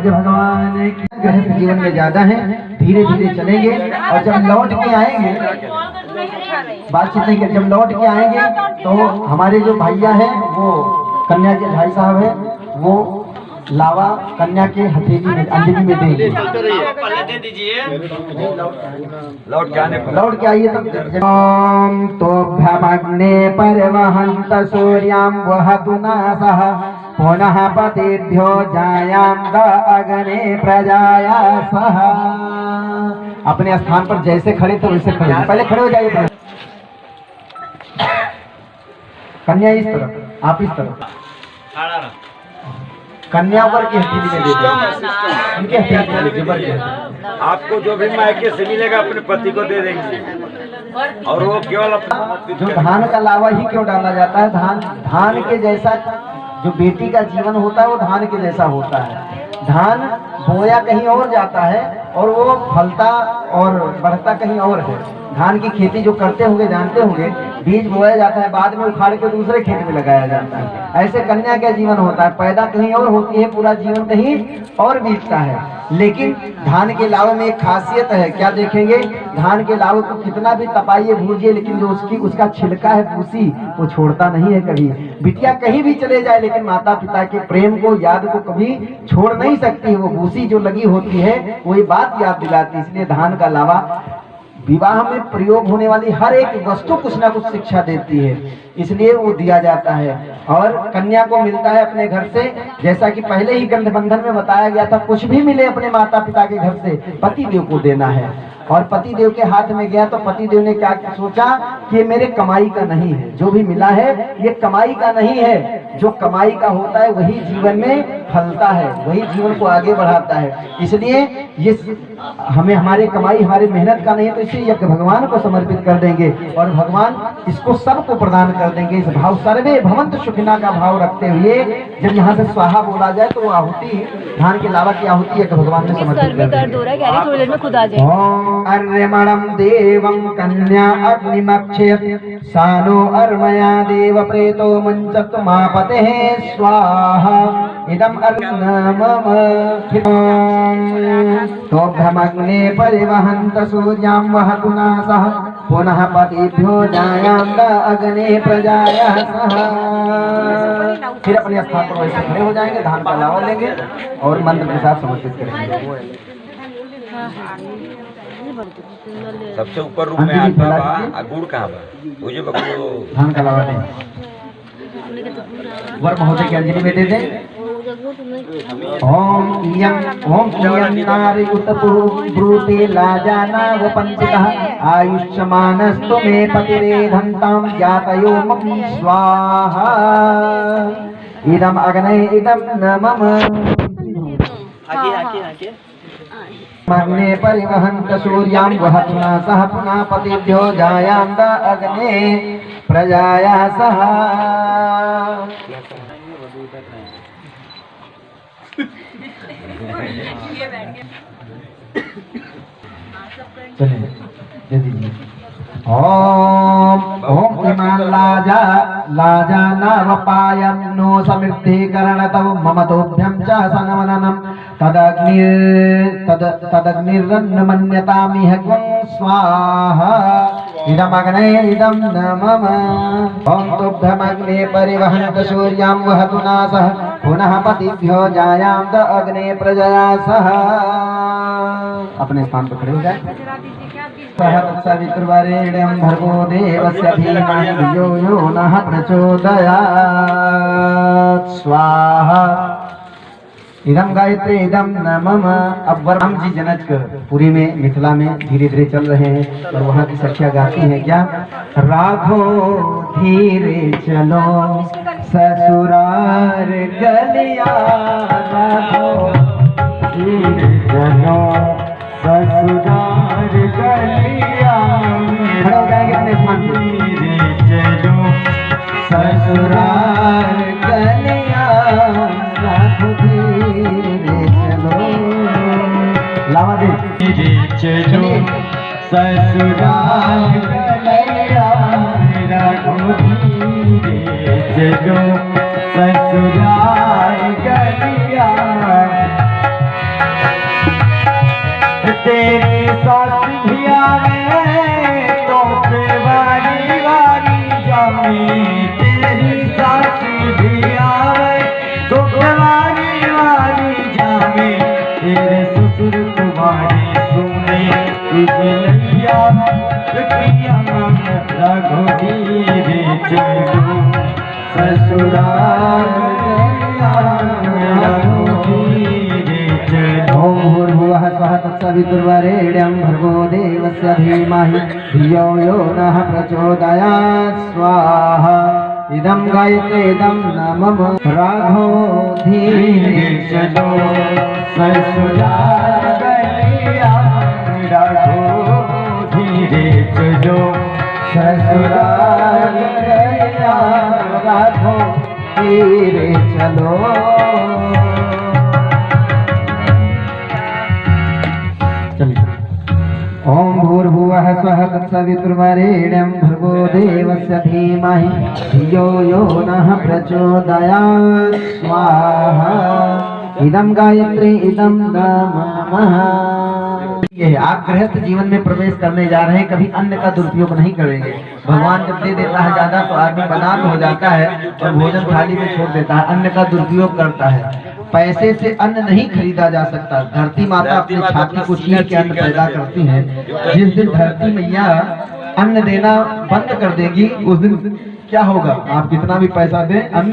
भगवान की गृहस्थ जीवन में ज्यादा है, धीरे धीरे चलेंगे और जब लौट के आएंगे, बातचीत नहीं कर, जब लौट के आएंगे तो हमारे जो भैया हैं वो कन्या के भाई साहब हैं, वो लावा कन्या के हथेली में अंजलि में देंगे। लौट के आइए तब। ओम तो भ्रमग्ने परवहंत सूर्यां वहतु नासः पुनः पतिभ्यो जायां द अग्ने प्रजाया सह। अपने स्थान पर जैसे खड़े थे वैसे खड़े, पहले खड़े हो जाइए। कन्या इस तरफ, आप इस तरफ, कन्या वर की हथेली में दे दें, उनके हथेली में। आपको जो भी मायके से मिलेगा अपने पति को दे देंगे, और वो केवल जो धान का लावा ही क्यों डाला जाता है? धान के जैसा जो बेटी का जीवन होता है वो धान के जैसा होता है। धान बोया कहीं और जाता है और वो फलता और बढ़ता कहीं और है। धान की खेती जो करते होंगे जानते होंगे, बीज बोया जाता है, बाद में उखाड़ के दूसरे खेत में लगाया जाता है। ऐसे कन्या का जीवन होता है, पैदा कहीं और होती है, पूरा जीवन कहीं और बीतता है। लेकिन धान के लावे में एक खासियत है, क्या देखेंगे, धान के लावे को कितना भी तपाइए भूजिए, लेकिन जो उसका छिलका है भूसी, वो छोड़ता नहीं है कभी। बिटिया कहीं भी चले जाए लेकिन माता पिता के प्रेम को, याद को कभी छोड़ नहीं सकती। वो भूसी जो लगी होती है वही बात याद दिलाती है। इसलिए धान का लावा विवाह में प्रयोग होने वाली हर एक वस्तु कुछ ना कुछ शिक्षा देती है, इसलिए वो दिया जाता है। और कन्या को मिलता है अपने घर से, जैसा कि पहले ही गंधबंधन में बताया गया था, कुछ भी मिले अपने माता पिता के घर से पति देव को देना है। और पति देव के हाथ में गया तो पति देव ने क्या सोचा कि ये मेरे कमाई का नहीं है, जो भी मिला है ये कमाई का नहीं है। जो कमाई का होता है वही जीवन में फलता है, वही जीवन को आगे बढ़ाता है। इसलिए ये हमें हमारे कमाई हमारे मेहनत का नहीं है, तो इसे यज्ञ भगवान को समर्पित कर देंगे और भगवान इसको सबको प्रदान कर देंगे। इस भाव सर्वे भवंत सुखिना का भाव रखते हुए जब यहाँ से स्वाहा बोला जाए तो वो आहुति, धान के लावा की आहुति यज्ञ भगवान में समर्पित कर देंगे। थोड़ी देर में खुद आ जाए। अर्यमणं देवं कन्या अग्निमक्षयत् सानो अर्मया देव प्रेतो मंचत मापते स्वाहा इदम अर्नमम तोभ्यमग्ने परिवहन्त सूर्यां वहतु नासः पुनः पतिभ्यो जायान्त अग्ने प्रजाया सह। फिर अपने स्थान पर वैसे खड़े हो जाएंगे, धान का लावा लेंगे और मंत्र के साथ समर्पित करेंगे। सबसे ऊपर रूम में आटा बा, गुड़ कहाँ बा? मुझे बकरो धान का लावा दें, वर महोदय की अंजलि में दे दें। ओम इयं नारी उत्पुरुते लाजाना वपंचितः आयुष्यमानस्तु मे पतिरेधन्तां ज्ञातयो मम स्वाहा इदम अग्ने इदम न मम अग्ने परिवहन्त सूर्यां वहतु नासः पुनः पतिभ्यो जायान्त अग्ने प्रजाया सह। चलिए दे दीजिए। ओम इमान लाजा नावपायं नो समृद्धीकरणतव ममतोभ्यं च सनवननं तदग्निर्मन्यतामिह त्वं स्वाहा इदमग्ने इदं न मम। ओम तुभ्यमग्ने परिवहन्त सूर्यां वहतु नासः पुनः पतिभ्यो जायान्त अग्ने प्रजया सह। अपने स्थान पर खड़े हो जाए। सवितुर्वरेण्यं भर्गो देवस्य धीमहि धियो यो नः प्रचोदयात् स्वाहा इदम गायत्री इदम न मम। अब राम जी जनकपुरी में मिथिला में धीरे धीरे चल रहे हैं और वहाँ की सखिया गाती हैं क्या, राघो धीरे चलो ससुरार गलिया, राघो धीरे चलो ससुरार गलिया। खड़े हो जाएंगे अपने स्थान पर। धीरे चलो ससुरार गलिया, राघो धीरे चलो। लावा दे। धीरे चलो ससुराल गलिया, राघो धीरे चलो ससुराल गलिया। तेरी सास भी आवे तो वारी वारी जामी, तेरी सास भी आवे तो वारी वारी जामे, तेरे ससुर तुम्हारी सुने लैया मन राघो धीरे चलो ससुराल गलिया, राघो धीरे चलो। भूर्भुवः स्वः तत्सवितुर्वरेण्यं भर्गो देवस्य धीमहि धियो यो नः प्रचोदयात् स्वाहा इदं गायत्री इदं न मम। राघो धीरे चलो ससुराल गलिया, राघो धीरे चलो ससुराल गलिया, राघो धीरे चलो। ओम भूर्भुवः स्वः तत्सवितुर्वरेण्यं भर्गो देवस्य धीमहि धियो यो नः प्रचोदयात् स्वाहा। इदं गायत्री इदं नमः। ये है, आप गृहस्थ जीवन में प्रवेश करने जा रहे हैं, कभी अन्न का दुरुपयोग नहीं करेंगे। भगवान जब दे देता है ज्यादा तो आदमी बदनाम हो जाता है और भोजन थाली में छोड़ देता है, अन्न का दुरुपयोग करता है। पैसे से अन्न नहीं खरीदा जा सकता। धरती माता अपनी छाती को चीर के अन्न पैदा करती है। जिस दिन धरती मैया अन्न देना बंद कर देगी उस दिन क्या होगा? आप कितना भी पैसा दें अन्न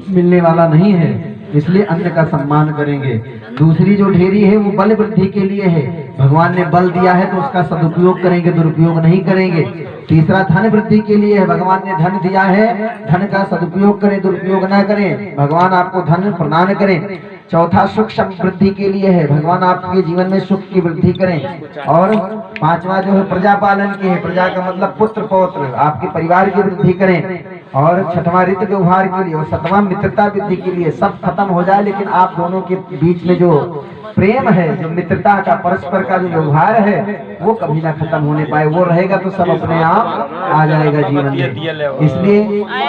मिलने वाला नहीं है, इसलिए अन्न का सम्मान करेंगे। दूसरी जो ढेरी है वो बल वृद्धि के लिए है। भगवान ने बल दिया है तो उसका सदुपयोग करेंगे, दुरुपयोग नहीं करेंगे। तीसरा धन वृद्धि के लिए है। भगवान ने धन दिया है, धन का सदुपयोग करें, दुरुपयोग न करें। भगवान आपको धन प्रदान करें। चौथा सुख समृद्धि के लिए है। भगवान आपके जीवन में सुख की वृद्धि करें। और पांचवा जो है प्रजा पालन की है। प्रजा का मतलब पुत्र पौत्र, आपके परिवार की वृद्धि करें। और छठवां ऋतु व्यवहार के लिए और सतवां मित्रता वृद्धि के लिए। सब खत्म हो जाए लेकिन आप दोनों के बीच में जो प्रेम है, जो मित्रता का परस्पर का जो व्यवहार है वो कभी ना खत्म होने पाए। वो रहेगा तो सब अपने आप आ जाएगा जीवन में। इसलिए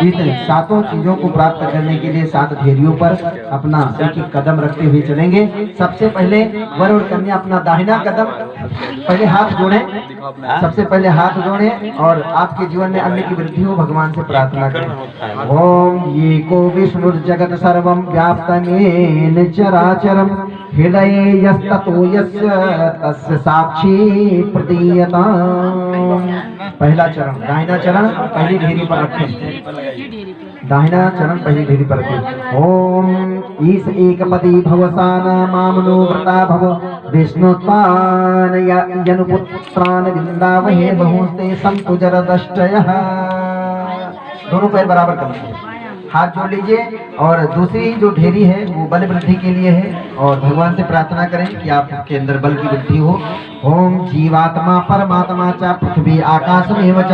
इन सातों चीजों को प्राप्त करने के लिए 7 ढेरियों पर अपना एक एक कदम रखते हुए चलेंगे। सबसे पहले वर और कन्या अपना दाहिना कदम पहले हाथ जोड़ें। सबसे पहले हाथ जोड़ें और आपके जीवन में अन्न की वृद्धि हो भगवान से प्रार्थना करें। ओम ये को विष्णु जगत सर्वम व्याप्तमेन चराचरम हृदये यस्ततो यस्य तस्य साक्षी प्रतीयता। पहला चरण दाहिना चरण पहली ढेरी पर रखें। दाहिना चरण पहली ढेरी पर रखें। ओम ईश एकपदी भवसान मामनो व्रता भव विष्णुत्वान यनुपुत्रान विंदावहे बहुस्ते संतु जरदष्टयः। दोनों पैर बराबर कर लीजिए, हाथ जोड़ लीजिए। और दूसरी जो ढेरी है वो बल वृद्धि के लिए है और भगवान से प्रार्थना करें कि आपके अंदर बल की वृद्धि हो। ओम जीवात्मा परमात्मा च पृथ्वी आकाशमेव च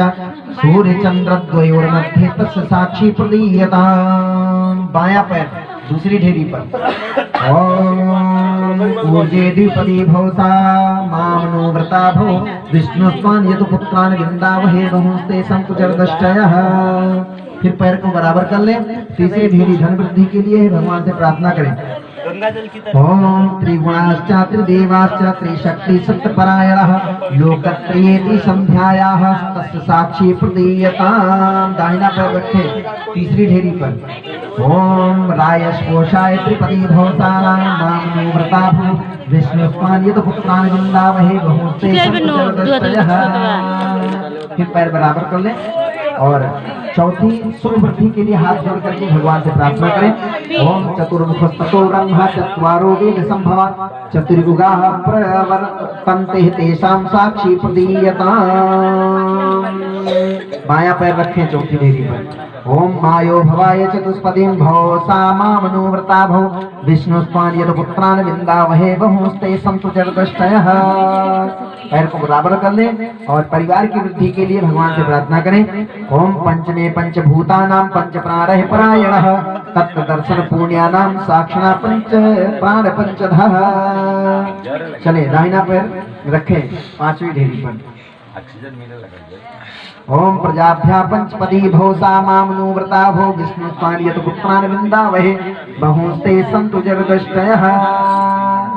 सूर्य चंद्र द्वयोर्मध्ये तस्य साक्षी प्रदीयता। बायां पैर दूसरी ढेरी पर। ओम ऊर्जे द्विपदी भवसा मामनो व्रता भो विष्णुस्वान यदुपुत्रान विंदावहे बहुस्ते संकुचरदष्टयः। फिर पैर को बराबर कर ले। तीसरी ढेरी धन वृद्धि के लिए है, भगवान से प्रार्थना करें। ओम त्रिगुणाश्च त्रिदेवाश्च त्रिशक्ति सप्तपरायणः लोकत्रयेति संध्यायाः तस्य साक्षी प्रदीयताम्। दाहिना पैर रखे तीसरी ढेरी पर। ओम रायस्पोषाय त्रिपदी भवसानां मामनो व्रता भू विष्णुस्वान यदुपुत्रान विंदावहे बहुस्ते संकुचरदष्टयः। फिर पैर बराबर कर ले और चौथी शुभ वृद्धि के लिए हाथ जोड़ करके भगवान से प्रार्थना करें। ओम चतुर्मुखस्ततो ब्रह्मा चत्वारो वेद संभवा चतुर्युगाः प्रवर्तन्ते तेषां साक्षी प्रदीयताम्। बायां पैर रखें चौथी ढेरी पर। ओम मायो भवाय चतुष्पदीं भव सा मामनो व्रता भव विष्णुस्वान यदुपुत्रान विंदावहे बहुस्ते संतु जरदष्टयः। पैर को बराबर कर ले और परिवार की वृद्धि के लिए भगवान से प्रार्थना करें। ओम पंचमे पंचभूतानां पंच प्राणः परायणः तत्व दर्शन पुण्यानां साक्षिणा पंच प्राण पंचधः। चले दाहिना पैर रखें पांचवी ढेरी पर। ओम प्रजाभ्या पंचपदी भवसा मामनो व्रता भो विष्णुस्वान यदुपुत्रान विंदावहे बहुस्ते संतु जरदष्टयः।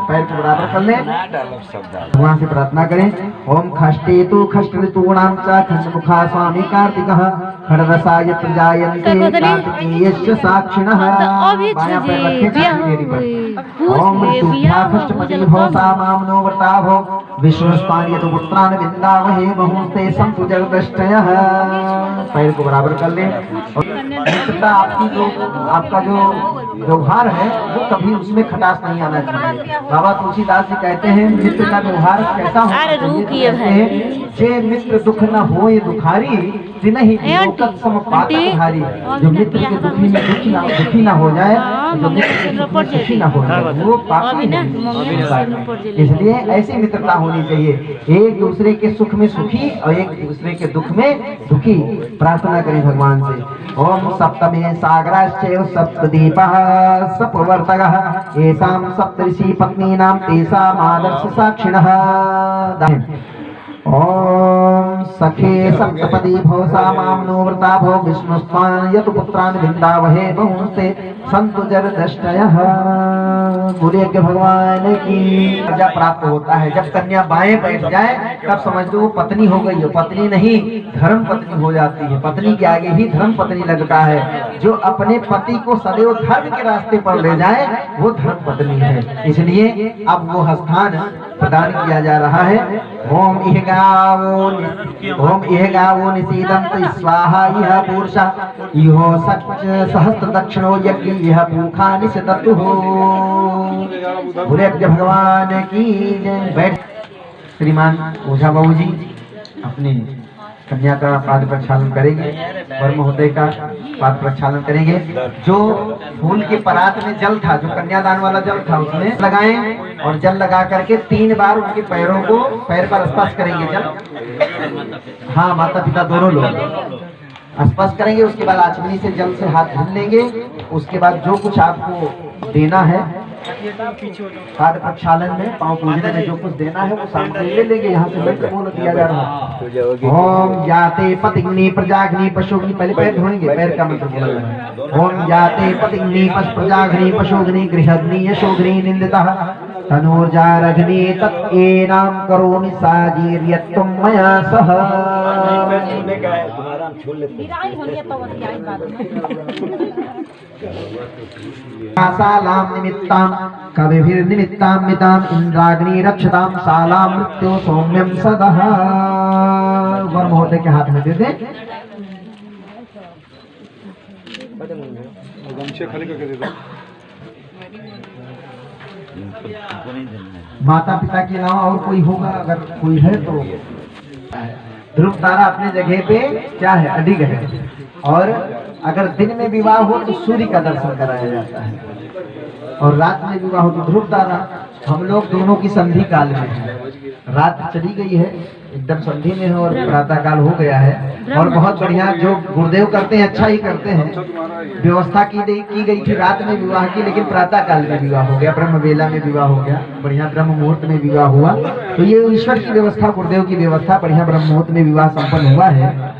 पैर को बराबर कर ले, भगवान से प्रार्थना करें। ओम खष्टे तु खष्ट ऋतूणां च खण्डमुखा स्वामी कार्तिकः खड्रसाय प्रजायन्ते कार्तिकेयस्य साक्षिणः। बायां पैर रखें छठी ढेरी पर। ओम ऋतुभ्या खष्टपदी भवसा मामनो व्रता भो विष्णुस्वान यदुपुत्रान विंदावहे बहुस्ते संतु जरदष्टयः। पैर को बराबर कर ले। आपकी जो आपका जो व्यवहार है वो कभी उसमें खटास नहीं आना चाहिए। बाबा तुलसीदास जी कहते हैं मित्र का व्यवहार कैसा होना चाहिए। जे मित्र दुख न होए दुखारी तिनहि लोकत सम पातकहारी। जो मित्र के दुखी ना हो जाए, जो मित्र के सुखी ना हो जाए वो पापी है। इसलिए ऐसी मित्रता होनी चाहिए, एक दूसरे के सुख में सुखी और एक दूसरे के दुख में दुखी। प्रार्थना करें भगवान से। ओम सप्तमे सागराश्चैव सप्तदीपः सपवर्तकः येषां सप्तऋषि पत्नीनां तेषाम् आदर्श साक्षिणः। ओम सखे सप्तपदी भो सामाम नो व्रता भो विष्णुस्त्वान् यतु पुत्रान् विन्दावहे बहुंस्ते संतु जर दष्टयः। बोलिए कि भगवान की राजा प्राप्त होता है। जब कन्या बाएं बैठ जाए तब समझ लो वो पत्नी हो गई है। पत्नी नहीं, धर्म पत्नी हो जाती है। पत्नी के आगे ही धर्म पत्नी लगता है। जो अपने पति को सदैव धर्म के रास्ते पर ले जाए वो धर्म पत्नी है। इसलिए अब वो स्थान प्रदान किया जा रहा है। ओम इह गावो निसीदंत स्वाहा इह पुरुषा इहो सहस्त्र दक्षिणो यज्ञ इह पूखा निषदतु हो। बोले भगवान की जय। बैठ। श्रीमान ओझा बाबू जी अपनी कन्या का पाद प्रक्षालन करेंगे, वर महोदय का पाद प्रक्षालन करेंगे। जो फूल के परात में जल था, जो कन्यादान वाला जल था, उसमें लगाएं और जल लगा करके 3 बार उनके पैरों को पैर पर स्पर्श करेंगे जल। हाँ, माता पिता दोनों लोग स्पर्श करेंगे। उसके बाद आचमनी से जल से हाथ धुल लेंगे। उसके बाद जो कुछ आपको देना है पाद प्रक्षालन में, पांव पूजने में जो कुछ देना है वो सामग्री ले लेंगे। यहाँ से मंत्र बोल दिया जा रहा है। ओम याते पतिग्नि प्रजाग्नि पशुग्नि, पहले पैर धोएंगे, पैर का मंत्र बोला है। ओम याते पतिग्नि प्रजाग्नि पशुग्नि गृहग्नि यशोग्नि निंदितः तनोर्जारग्नि तत्एनाम करोमि साजीर्यत्वं मया सह। सालाम निमित्तां कविभिर्निमित्तां मितां इंद्राग्नि रक्षतां सालां मृत्यो सौम्यं सदः। वर महोदय के हाथ में दे दे। माता पिता के अलावा और कोई होगा, अगर कोई है तो। ध्रुव तारा अपने जगह पे क्या है, अडिग है। और अगर दिन में विवाह हो तो सूर्य का दर्शन कराया जाता है, और रात में विवाह हो तो ध्रुव तारा। हम लोग दोनों की संधि काल में है। रात चली गई है, एकदम संधि में है, और प्रातः काल हो गया है। और बहुत बढ़िया जो गुरुदेव करते हैं, अच्छा ही करते हैं। व्यवस्था की गई थी रात में विवाह की, लेकिन प्रातः काल में विवाह हो गया, ब्रह्म वेला में विवाह हो गया, बढ़िया ब्रह्म मुहूर्त में विवाह हुआ। तो ये ईश्वर की व्यवस्था, गुरुदेव की व्यवस्था, बढ़िया ब्रह्म मुहूर्त में विवाह संपन्न हुआ है।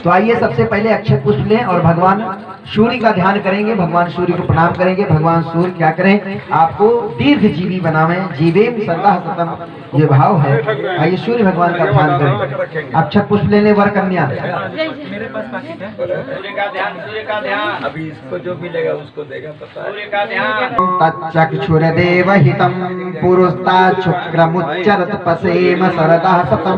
तो आइए सबसे पहले अक्षय पुष्प लें और भगवान सूर्य का ध्यान करेंगे। भगवान सूर्य को प्रणाम करेंगे। भगवान सूर्य क्या करें, आपको दीर्घ जीवी बनावें। जीवेम सदा सतम, ये भाव है। आइए सूर्य भगवान का ध्यान करें। अक्षय पुष्प लेने वर कन्या। मेरे पास पाकिट है। सूर्य का ध्यान। अभी इसको जो मिलेगा उसको देगा, पता है। सूर्य का ध्यान। तच्चक्षुरदेव हितं पुरुस्तात् शुक्रमुच्चरत् पसेम सरदः सतं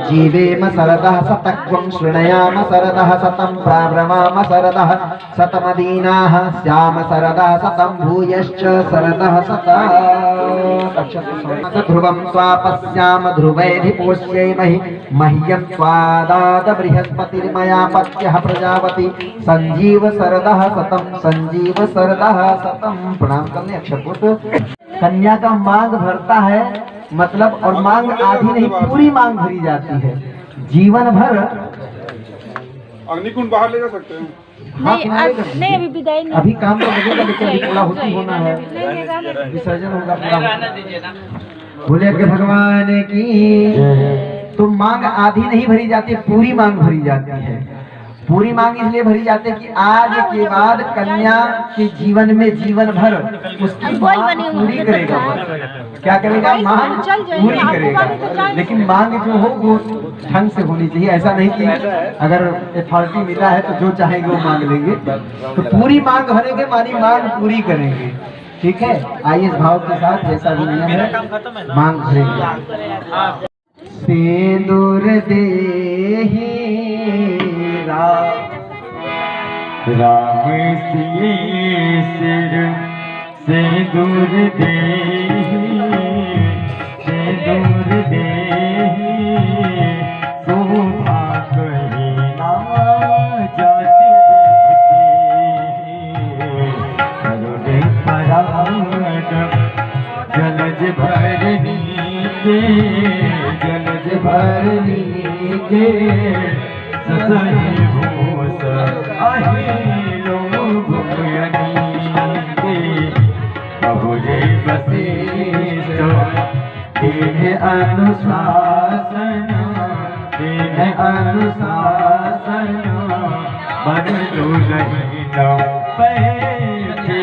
जीवेम सरदः सतक्वं शृणयाम सरदः सतं प्राब्रवाम सरदः सतमदीनाः स्याम सरदः सतं भूयश्च सरदः सतः। ध्रुवं स्वापस्याम ध्रुवैधिपोष्यैमहि मह्यं स्वादाद बृहस्पतिर्मया पत्यः प्रजापति संजीव सरदः सतं संजीव सरदः सतं। प्रणाम करने अक्षर पुष्प। कन्या का मांग भरता है, मतलब, और मांग आधी नहीं पूरी मांग भरी जाती है जीवन भर। अग्निकुंड बाहर ले जा सकते हैं। नहीं अभी विदाई नहीं, अभी काम तो लगेगा, लेकिन अभी पूरा होना है, विसर्जन होगा पूरा। बोले कि भगवान की। तो मांग आधी नहीं भरी जाती, पूरी मांग भरी जाती है। पूरी मांग इसलिए भरी जाती है कि आज के बाद कन्या के जीवन में जीवन भर उसकी मांग पूरी करेगा। क्या करेगा, मांग पूरी करेगा। लेकिन मांग जो हो वो ढंग से होनी चाहिए। ऐसा नहीं कि अगर अथॉरिटी मिला है तो जो चाहेंगे वो मांग लेंगे। तो पूरी मांग भरेंगे, मानी मांग पूरी करेंगे। ठीक है, आइए इस भाव के साथ, जैसा भी नियम है, मांग भरेंगे। सिंदूर देहि राम सिर सिंदूर देहि सिंदूर देहि शोभा कहे ना जाति करुणे परागम जलज भरनी के जलज भरनी के ससहि भूस अहिलो भुयनी के बहुरे वशिष्ठ अनुशासन अनुशासन बदलू नहीं न पैठी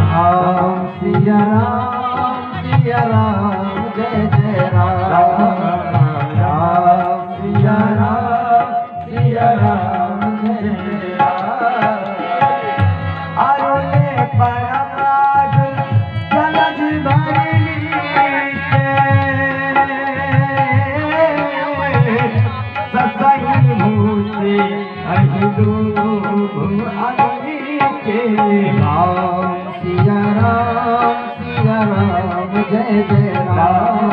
राम सिया राम जय जय राम राम सिया राम जय जय राम। अरुणे पराग जनज भरली ससई भूषे अहिदू अग्नि के राम सिया राम जय जय राम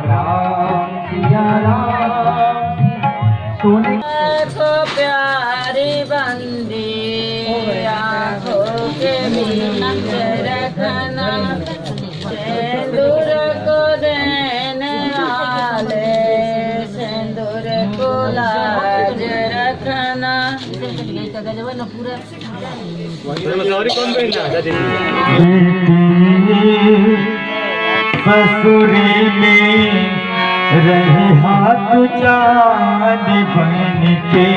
राम सिया राम। सोने को प्यारी बंदी आँखों के बीच रखना सिंदूर को देने वाले सिंदूर को लाज रखना। ससुरे में रही हाथ चाँद बन के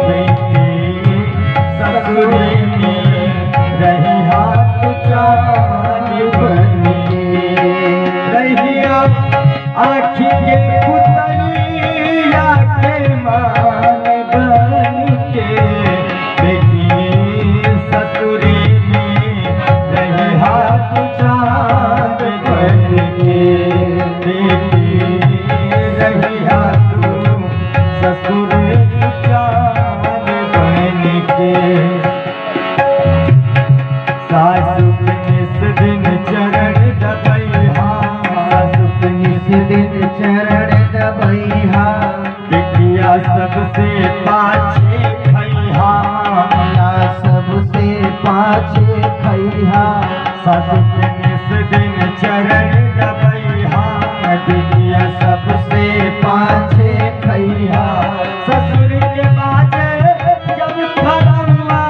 बेटी ससुरे में रही हाथ चाँद बन के रहिया आँखी के पुतलिया के मान बन के बेटी ससुरे में रही हाथ चाँद बन के बेटी रहिया तू ससुर चाँद बन के सासु निस दिन चरण दबैहा सासु निस दिन चरण दबैहा बिटिया सबसे पाछे खैहा सबसे पाछे खैहा सासु निस दिन चरण दबैहा बिटिया सबसे पाछे खैहा ससुर के बाजे जब खड़ुआ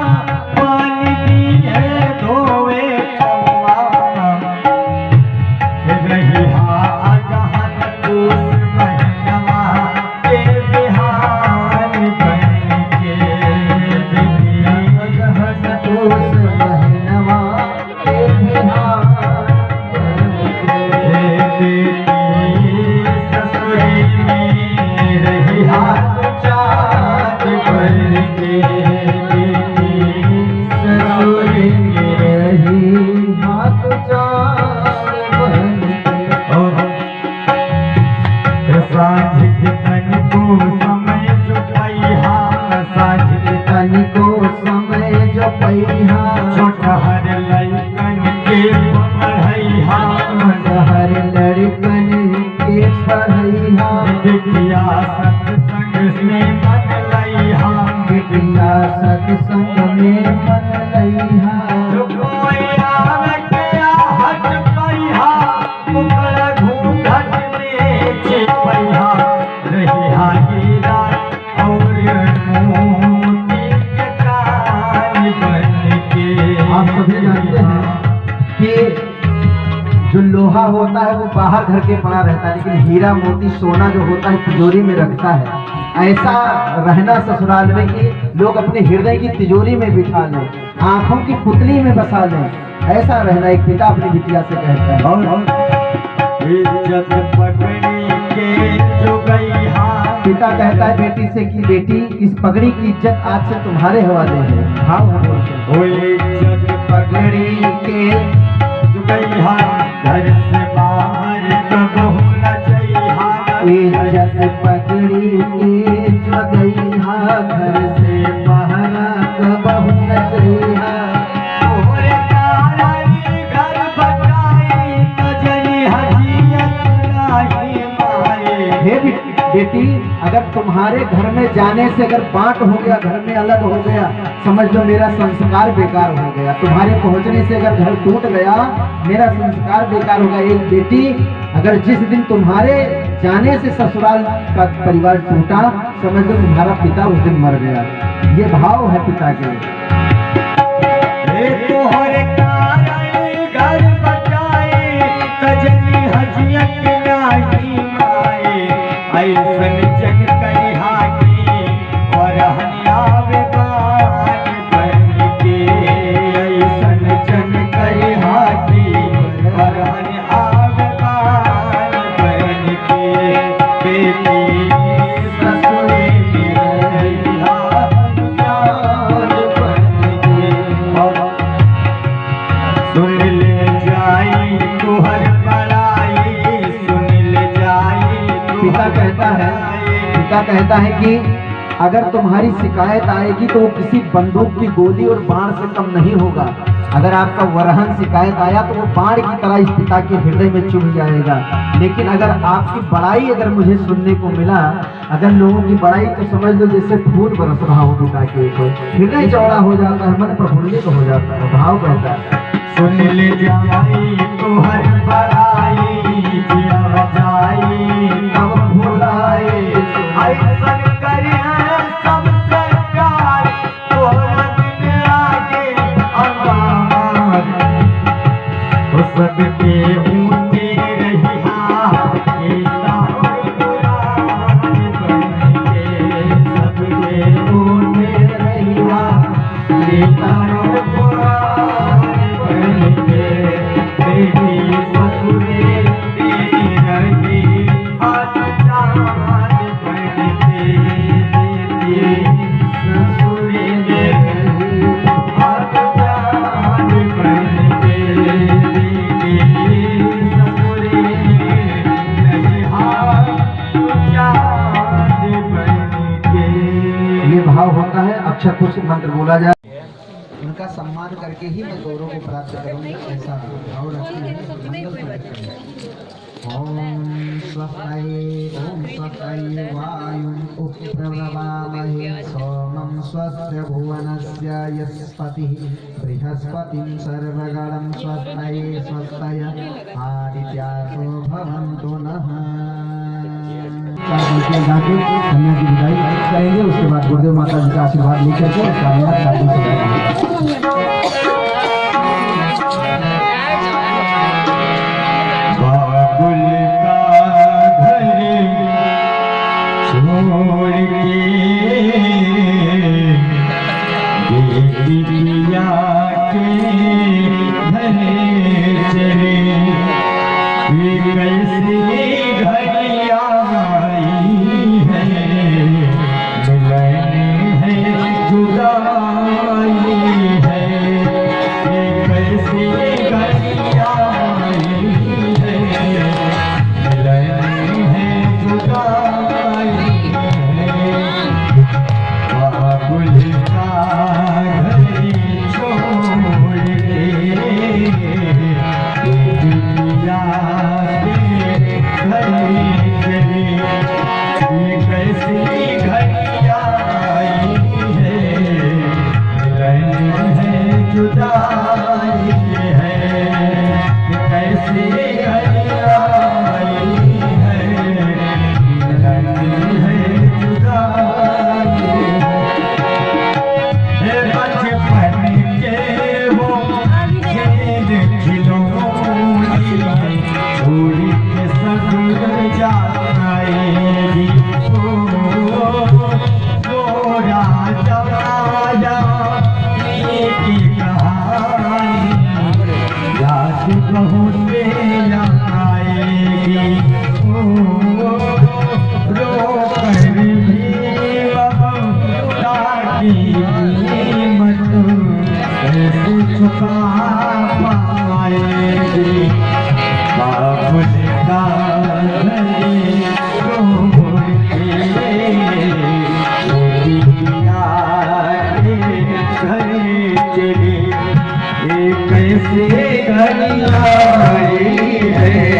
पानी दिए धोवे कौआ रहिहा जहाँ तूस महीनवा के बिहार बन के बिटिया जहाँ तूस महीनवा के बिहार ससुरी में रही हाथ चाँद बन के ससुरी में रही हाथ चाँद बन के साँझ तन को समय जो पैहा साँझ तन को समय जो पैहा छोटहर लैकन के पढ़ैहा हर लड़कन के पढ़ैहा बिटिया सत्संग में मन लैहा बिटिया सत्संग में मन लैहा जो कोई आवत आहट पैहा ओकर घूंघट में छिपैहा रहिहा हीरा और मोती के कान बन के आप सभी जानते हैं कि जो लोहा होता है वो बाहर घर के पड़ा रहता है, लेकिन हीरा मोती सोना जो होता है तिजोरी में रखता है। ऐसा रहना ससुराल में कि लोग अपने हृदय की तिजोरी में बिठा लें, आंखों की पुतली में बसा लें। ऐसा रहना एक पिता अपनी बिटिया से कहता है। इज्जत पगड़ी के जो गई पिता कहता है बेटी से कि बेटी इस पगड़ी की इज्जत आज से तुम्हारे हवाले है। हाँ वो इज्जत पगड़ी के जो गई घर से बाहर कबहू न जइहा इज्जत पगड़ी के जो गई घर से बाहर कबहू न जइहा। तोरे कारण घर बचाई न जइहा जियत नाही मारे। हे बेटी, अगर तुम्हारे घर में जाने से अगर बांट हो गया, घर में अलग हो गया, समझ लो मेरा संस्कार बेकार हो गया। तुम्हारे पहुंचने से अगर घर टूट गया, मेरा संस्कार बेकार होगा। एक बेटी अगर जिस दिन तुम्हारे जाने से ससुराल का परिवार टूटा, समझ लो तुम्हारा पिता उस दिन मर गया। ये भाव है पिता के। तोहरे कारण घर बचाए कजनी हजियत नाही माए, ऐसन जन करिहा की और हनियावे बान बन के, ऐसन जन करिहा की और हनियावे बान बन के। बेटी ससुरे मेरा जान बन के, सुन ले जाई तुहर बड़ाई, सुन ले जाई पिता कहता है कि अगर तुम्हारी शिकायत आएगी तो वो किसी बंदूक की गोली और बाण से कम नहीं होगा। अगर आपका वरहन शिकायत आया तो वो बाण की तरह इस पिता के हृदय में चुभ जाएगा। लेकिन अगर आपकी बड़ाई अगर मुझे सुनने को मिला, अगर लोगों की बड़ाई, तो समझ लो जैसे फूल बरस रहा हो पिता के ऊपर, हृदय चौड़ा हो जाता है, मन प्रफुल्लित हो जाता है। भाव कहता है सुन ले जाई तुहर बड़ाई, जिया जाई तब भुलाए, ऐसन करिहा सब सरकार तोहरा दिन आगे अमार। तो सबके ऊँचे रहिहा बेटा पुराण बन के, सबके ऊँचे रहिहा बेटा पुराण बन के। बेटी ससुरे तेरी रही हाथ जान बन के, बेटी ससुरे रही हाथ जान बन के, बेटी ससुरे रही हाथ जान बन के। ये भाव होता है। अच्छा कुछ मंत्र बोला जाए, उनका सम्मान करके ही मैं गौरव को प्राप्त करूंगा, ऐसा भाव रखते हैं। ओम स्वस्ताय वायुं उपप्रवामहे सोमं स्वस्य भुवनस्य यस्पतिः बृहस्पतिं सर्वगणं स्वस्ताय आदित्यासो भवन्तु नः। कन्या की विदाई करेंगे, उसके बाद गुरुदेव माता जी का आशीर्वाद लेकर के कामयाब शादी से बाबुल का घर छोड़ के बेटिया के घर चले, ये कैसी घड़िया आई है, मिलन है जुदाई है, ये कैसी घड़िया आई है, मिलन है जुदाई है। बाबुल का घर छोड़ के बेटिया के घर चले, ये कैसी घड़िया आई है, मिलन है जुदाई है, ये कैसी घड़िया आई है, मिलन है जुदाई है। बचपन के वो खेल खिलौने छोड़ के ससुर जाएगी, गोरा जवाया की कहानी याद बहुत आएगी, रो कर भी कीमत कैसे चुका पाएगी। बाबुल का घर छोड़ के बेटिया के घर चली, ये कैसे घड़िया आई है,